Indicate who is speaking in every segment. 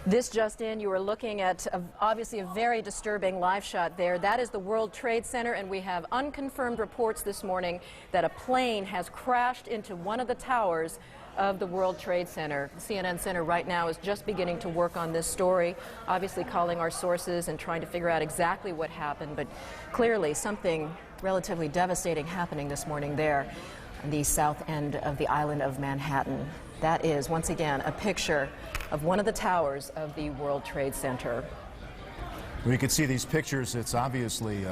Speaker 1: This just in, you are looking at obviously a very disturbing live shot there. That is the World Trade Center, and we have unconfirmed reports this morning that a plane has crashed into one of the towers of the World Trade Center. The CNN Center right now is just beginning to work on this story, obviously calling our sources and trying to figure out exactly what happened, but clearly something relatively devastating happening this morning there on the south end of the island of Manhattan. That is, once again, a picture of one of the towers of the World Trade Center.
Speaker 2: When you can see these pictures, it's obviously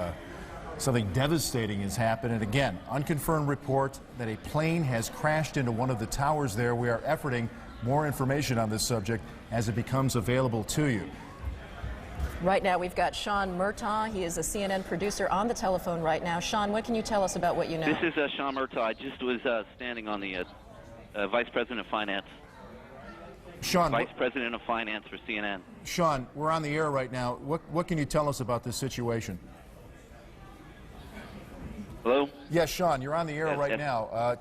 Speaker 2: something devastating has happened. And again, unconfirmed report that a plane has crashed into one of the towers there. We are efforting more information on this subject as it becomes available to you.
Speaker 1: Right now, we've got Sean Murtaugh. He is a CNN producer on the telephone right now. Sean, what can you tell us about what you know?
Speaker 3: This is Sean Murtaugh. I just was standing on the Vice President of Finance.
Speaker 2: Sean,
Speaker 3: Vice President of Finance for CNN.
Speaker 2: Sean, we're on the air right now. What can you tell us about this situation?
Speaker 3: Hello?
Speaker 2: Yes, Sean, you're on the air right
Speaker 3: yes.
Speaker 2: now.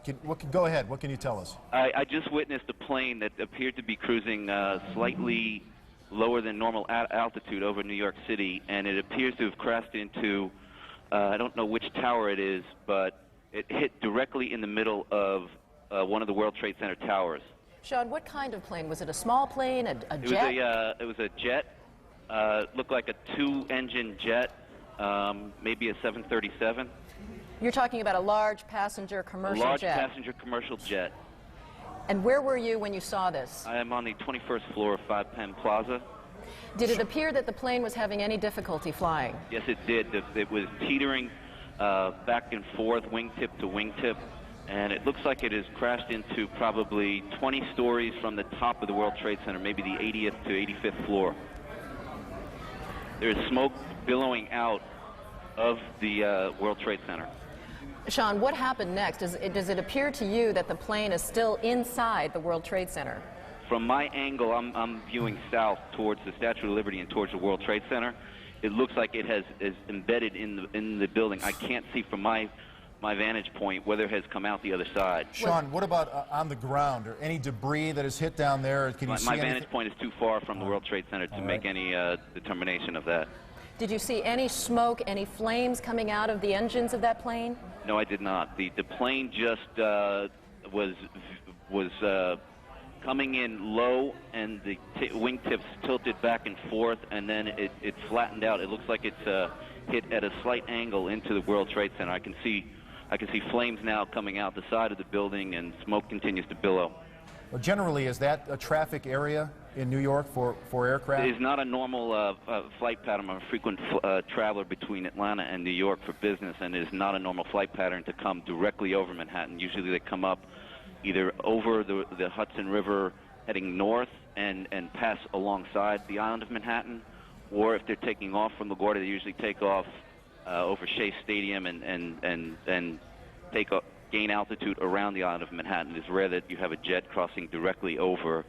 Speaker 2: Go ahead. What can you tell us?
Speaker 3: I just witnessed a plane that appeared to be cruising slightly lower than normal altitude over New York City, and it appears to have crashed into, I don't know which tower it is, but it hit directly in the middle of one of the World Trade Center towers.
Speaker 1: Sean, what kind of plane? Was it a small plane, a jet?
Speaker 3: It was a jet. Looked like a two-engine jet, maybe a 737.
Speaker 1: You're talking about a large passenger commercial jet?
Speaker 3: A large passenger commercial jet.
Speaker 1: And where were you when you saw this?
Speaker 3: I am on the 21st floor of 5 Penn Plaza.
Speaker 1: Did it appear that the plane was having any difficulty flying?
Speaker 3: Yes, it did. It was teetering back and forth, wingtip to wingtip, and it looks like it has crashed into probably 20 stories from the top of the World Trade Center, maybe the 80th to 85th floor. There is smoke billowing out of the World Trade Center.
Speaker 1: Sean, what happened next? Does it appear to you that the plane is still inside the World Trade Center?
Speaker 3: From my angle, I'm viewing south towards the Statue of Liberty and towards the World Trade Center. It looks like it is embedded in the building. I can't see from my vantage point whether it has come out the other side.
Speaker 2: Sean, what about on the ground? Or any debris that has hit down there? Can you see
Speaker 3: my vantage point is too far from the World Trade Center to make any determination of that.
Speaker 1: Did you see any smoke, any flames coming out of the engines of that plane?
Speaker 3: No, I did not. The plane just was coming in low, and the wingtips tilted back and forth, and then it flattened out. It looks like it's hit at a slight angle into the World Trade Center. I can see flames now coming out the side of the building, and smoke continues to billow.
Speaker 2: Well, generally, is that a traffic area in New York for aircraft?
Speaker 3: It is not a normal flight pattern. I'm a frequent traveler between Atlanta and New York for business, and it is not a normal flight pattern to come directly over Manhattan. Usually they come up either over the Hudson River heading north and pass alongside the island of Manhattan, or if they're taking off from LaGuardia, they usually take off over Shea Stadium and gain altitude around the island of Manhattan. It's rare that you have a jet crossing directly over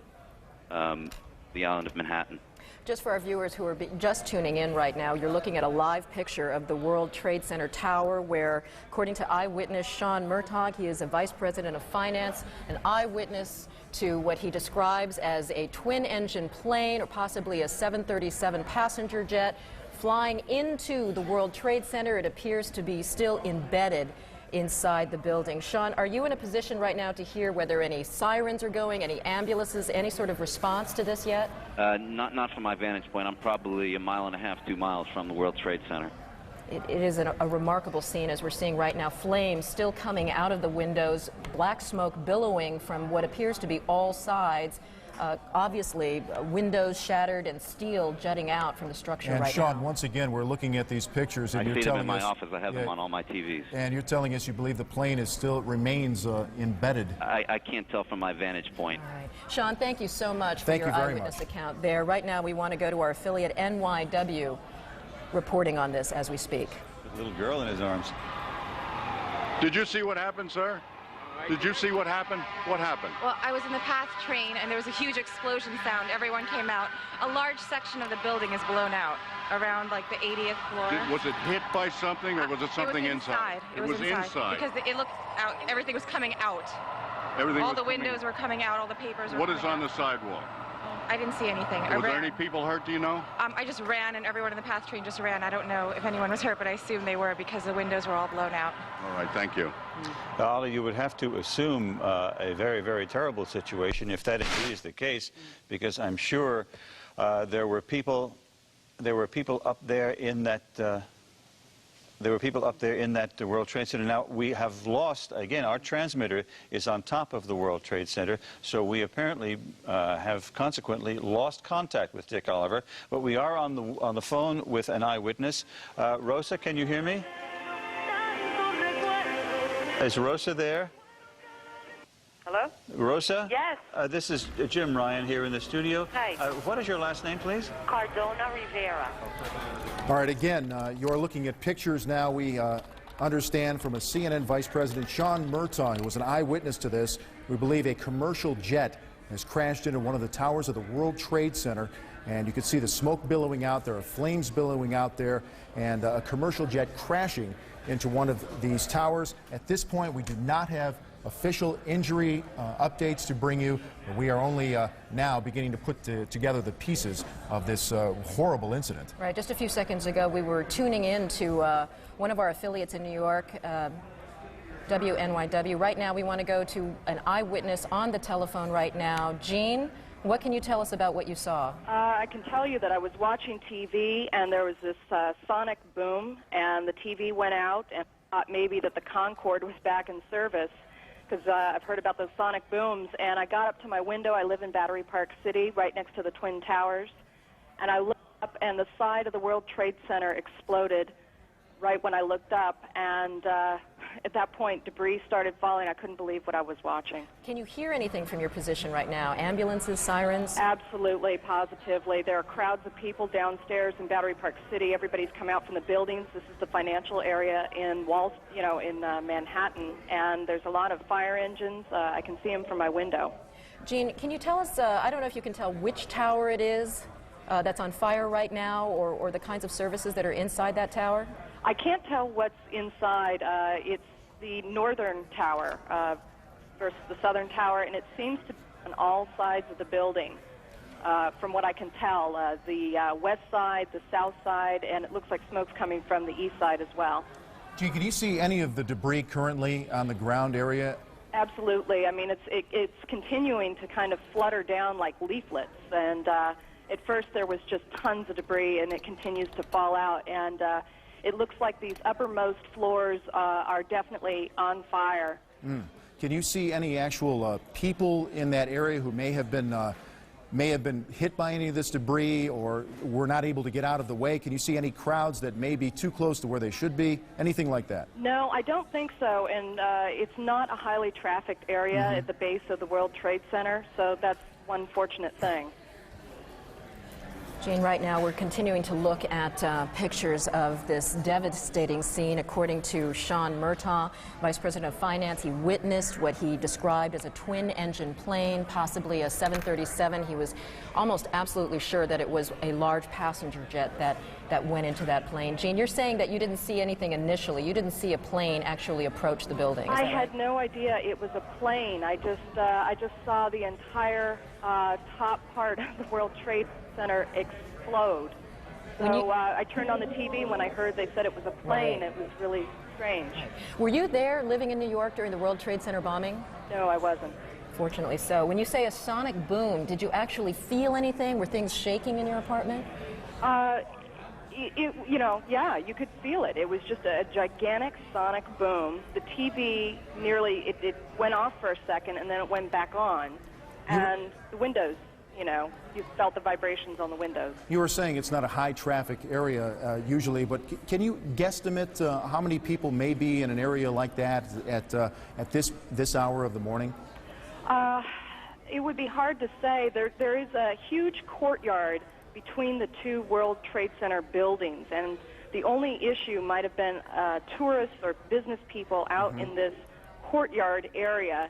Speaker 3: the island of Manhattan.
Speaker 1: Just for our viewers who are just tuning in right now, you're looking at a live picture of the World Trade Center tower where, according to eyewitness Sean Murtaugh, he is a vice president of finance, an eyewitness to what he describes as a twin-engine plane or possibly a 737 passenger jet flying into the World Trade Center. It appears to be still embedded inside the building. Sean, are you in a position right now to hear whether any sirens are going, any ambulances, any sort of response to this yet?
Speaker 3: Not from my vantage point. I'm probably 1.5 miles, 2 miles from the World Trade Center.
Speaker 1: It is a remarkable scene as we're seeing right now. Flames still coming out of the windows, black smoke billowing from what appears to be all sides. Obviously, windows shattered and steel jutting out from the structure right now.
Speaker 2: And Sean, once again, we're looking at these pictures, and you're telling us...
Speaker 3: I see them in my office. I have them on all my TVs.
Speaker 2: And you're telling us you believe the plane remains embedded.
Speaker 3: I can't tell from my vantage point.
Speaker 1: All right. Sean, thank you so much for your eyewitness account there. Right now, we want to go to our affiliate NYW reporting on this as we speak.
Speaker 4: With a little girl in his arms.
Speaker 5: Did you see what happened, sir? Did you see what happened? What happened?
Speaker 6: Well, I was in the PATH train, and there was a huge explosion sound. Everyone came out. A large section of the building is blown out, around like the 80th floor.
Speaker 5: Was it hit by something, or was it something inside?
Speaker 6: It was inside. Because it looked out. Everything was coming out. All the windows were coming out. All the papers were
Speaker 5: What
Speaker 6: coming
Speaker 5: is on
Speaker 6: out.
Speaker 5: the sidewalk?
Speaker 6: I didn't see anything.
Speaker 5: Was there any people hurt, do you know?
Speaker 6: I just ran, and everyone in the PATH train just ran. I don't know if anyone was hurt, but I assume they were because the windows were all blown out.
Speaker 5: All right, thank you.
Speaker 4: Ollie, you would have to assume a very, very terrible situation if that indeed is the case, because I'm sure there were people up there in that World Trade Center. Now, we have lost, again, our transmitter is on top of the World Trade Center, so we apparently have consequently lost contact with Dick Oliver, but we are on the phone with an eyewitness. Rosa, can you hear me? Is Rosa there?
Speaker 7: Hello?
Speaker 4: Rosa?
Speaker 7: Yes.
Speaker 4: This is Jim Ryan here in the studio.
Speaker 7: Hi.
Speaker 4: What is your last name, please?
Speaker 7: Cardona Rivera.
Speaker 2: All right, again, you're looking at pictures now. We understand from a CNN Vice President, Sean Murtaugh, who was an eyewitness to this. We believe a commercial jet has crashed into one of the towers of the World Trade Center, and you can see the smoke billowing out. There are flames billowing out there, and a commercial jet crashing into one of these towers. At this point, we do not have official injury updates to bring you. We are only now beginning to put together the pieces of this horrible incident.
Speaker 1: Right, just a few seconds ago, we were tuning in to one of our affiliates in New York, WNYW. Right now, we want to go to an eyewitness on the telephone right now. Jean, what can you tell us about what you saw?
Speaker 7: I can tell you that I was watching TV, and there was this sonic boom, and the TV went out, and I thought maybe that the Concorde was back in service, because I've heard about those sonic booms, and I got up to my window. I live in Battery Park City, right next to the Twin Towers, and I looked up, and the side of the World Trade Center exploded right when I looked up, and at that point, debris started falling. I couldn't believe what I was watching.
Speaker 1: Can you hear anything from your position right now? Ambulances, sirens?
Speaker 7: Absolutely, positively. There are crowds of people downstairs in Battery Park City. Everybody's come out from the buildings. This is the financial area in Manhattan, and there's a lot of fire engines. I can see them from my window.
Speaker 1: Jean, can you tell us, I don't know if you can tell which tower it is that's on fire right now, or the kinds of services that are inside that tower?
Speaker 7: I can't tell what's inside. It's the northern tower versus the southern tower, and it seems to be on all sides of the building, from what I can tell. The west side, the south side, and it looks like smoke's coming from the east side as well.
Speaker 2: Gee, can you see any of the debris currently on the ground area?
Speaker 7: Absolutely. I mean, it's continuing to kind of flutter down like leaflets, and at first there was just tons of debris, and it continues to fall out, and it looks like these uppermost floors are definitely on fire.
Speaker 2: Can you see any actual people in that area who may have been hit by any of this debris, or were not able to get out of the way? Can you see any crowds that may be too close to where they should be? Anything like that?
Speaker 7: No, I don't think so, and it's not a highly trafficked area at the base of the World Trade Center, so that's one fortunate thing.
Speaker 1: Jean, right now we're continuing to look at pictures of this devastating scene. According to Sean Murtaugh, Vice President of Finance, he witnessed what he described as a twin-engine plane, possibly a 737. He was almost absolutely sure that it was a large passenger jet that went into that plane. Jean, you're saying that you didn't see anything initially. You didn't see a plane actually approach the building.
Speaker 7: I had no idea it was a plane. I just saw the entire top part of the World Trade Center explode. So I turned on the TV when I heard they said it was a plane. It was really strange.
Speaker 1: Were you there living in New York during the World Trade Center bombing?
Speaker 7: No, I wasn't.
Speaker 1: Fortunately so. When you say a sonic boom, did you actually feel anything? Were things shaking in your apartment?
Speaker 7: Yeah, you could feel it. It was just a gigantic sonic boom. The TV nearly, it went off for a second, and then it went back on. And the windows, you felt the vibrations on the windows.
Speaker 2: You were saying it's not a high traffic area usually, but can you guesstimate how many people may be in an area like that at this hour of the morning?
Speaker 7: It would be hard to say. There is a huge courtyard between the two World Trade Center buildings, and the only issue might have been tourists or business people out in this courtyard area,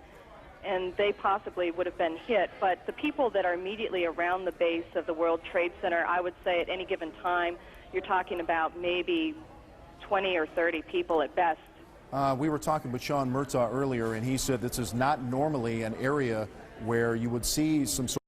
Speaker 7: and they possibly would have been hit. But the people that are immediately around the base of the World Trade Center, I would say at any given time, you're talking about maybe 20 or 30 people at best.
Speaker 2: We were talking with Sean Murtaugh earlier, and he said this is not normally an area where you would see some sort